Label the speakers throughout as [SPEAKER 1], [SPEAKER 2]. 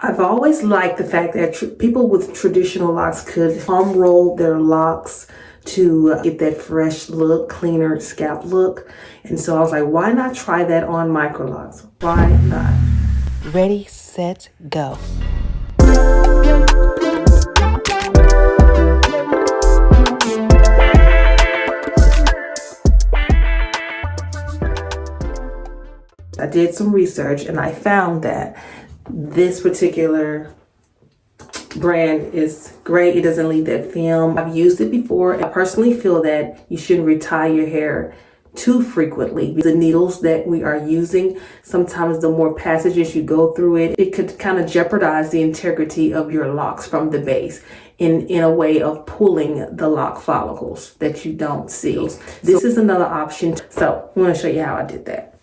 [SPEAKER 1] I've always liked the fact that people with traditional locks could foam roll their locks to get that fresh look, cleaner scalp look. And so I was like, why not try that on Microlocs? Why not?
[SPEAKER 2] Ready, set, go.
[SPEAKER 1] I did some research and I found that this particular brand is great. It doesn't leave that film. I've used it before. I personally feel that you shouldn't retie your hair too frequently. The needles that we are using, sometimes the more passages you go through it, it could kind of jeopardize the integrity of your locks from the base in a way of pulling the lock follicles that you don't see. This is another option. So I'm going to show you how I did that.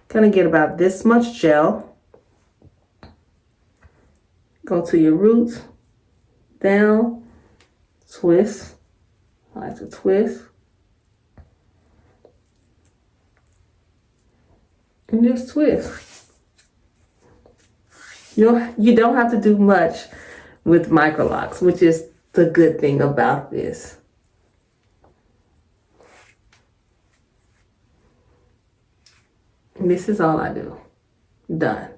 [SPEAKER 1] Gonna get about this much gel. Go to your roots, down, twist. I like to twist. And just twist. You don't have to do much with Microlocs, which is the good thing about this. And this is all I do. Done.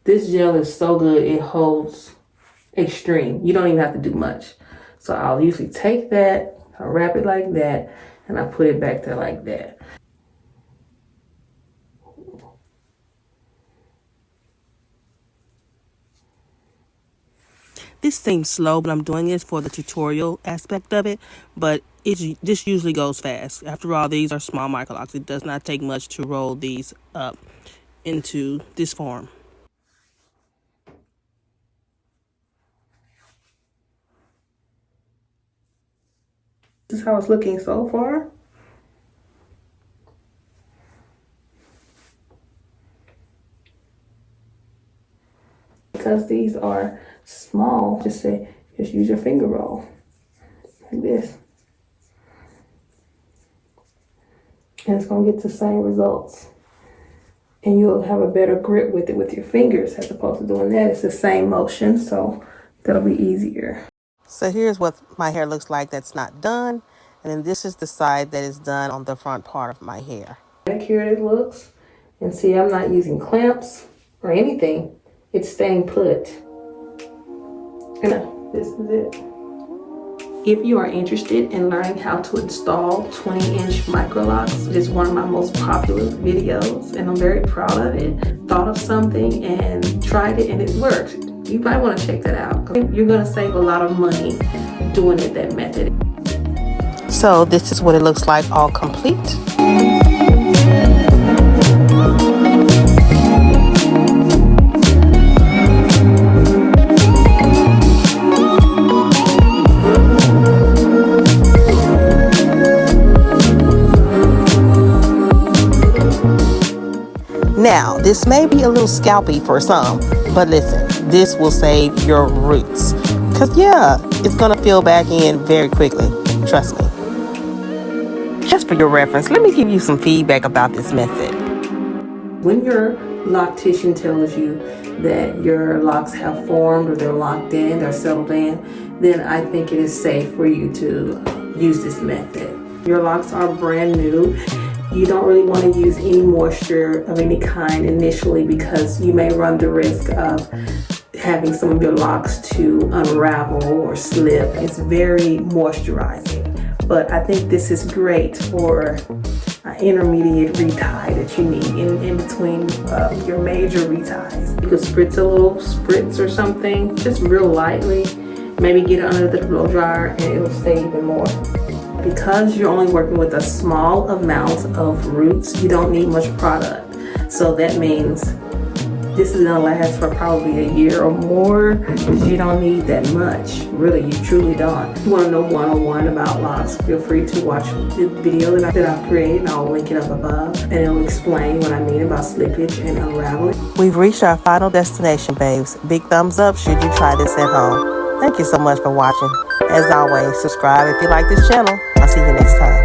[SPEAKER 1] This gel is so good, it holds extreme. You don't even have to do much. So I'll usually take that, I wrap it like that, and I put it back there like that.
[SPEAKER 2] This seems slow, but I'm doing this for the tutorial aspect of it, but this usually goes fast. After all, these are small Microlocs. It does not take much to roll these up into this form.
[SPEAKER 1] This is how it's looking so far. Because these are small, just use your finger roll like this. And it's gonna get the same results. And you'll have a better grip with it with your fingers as opposed to doing that. It's the same motion, so that'll be easier.
[SPEAKER 2] So here's what my hair looks like that's not done. And then this is the side that is done on the front part of my hair.
[SPEAKER 1] Manicured it looks. And see, I'm not using clamps or anything. It's staying put. And this is it. If you are interested in learning how to install 20-inch Microlocs, it is one of my most popular videos and I'm very proud of it. Thought of something and tried it and it worked. You might want to check that out. You're going to save a lot of money doing it that method.
[SPEAKER 2] So this is what it looks like all complete. Now, this may be a little scalpy for some, but listen, this will save your roots. Because yeah, it's going to fill back in very quickly. Trust me. Just for your reference, let me give you some feedback about this method.
[SPEAKER 1] When your loctician tells you that your locks have formed or they're locked in, they're settled in, then I think it is safe for you to use this method. Your locks are brand new. You don't really want to use any moisture of any kind initially because you may run the risk of having some of your locks to unravel or slip. It's very moisturizing. But I think this is great for an intermediate retie that you need in between your major reties. You could spritz a little spritz or something, just real lightly. Maybe get it under the blow dryer and it'll stay even more. Because you're only working with a small amount of roots, you don't need much product. So that means this is gonna last for probably a year or more because you don't need that much. Really, you truly don't. If you wanna know one-on-one about locks, feel free to watch the video that I've created and I'll link it up above. And it'll explain what I mean about slippage and unraveling.
[SPEAKER 2] We've reached our final destination, babes. Big thumbs up should you try this at home. Thank you so much for watching. As always, subscribe if you like this channel. I'll see you next time.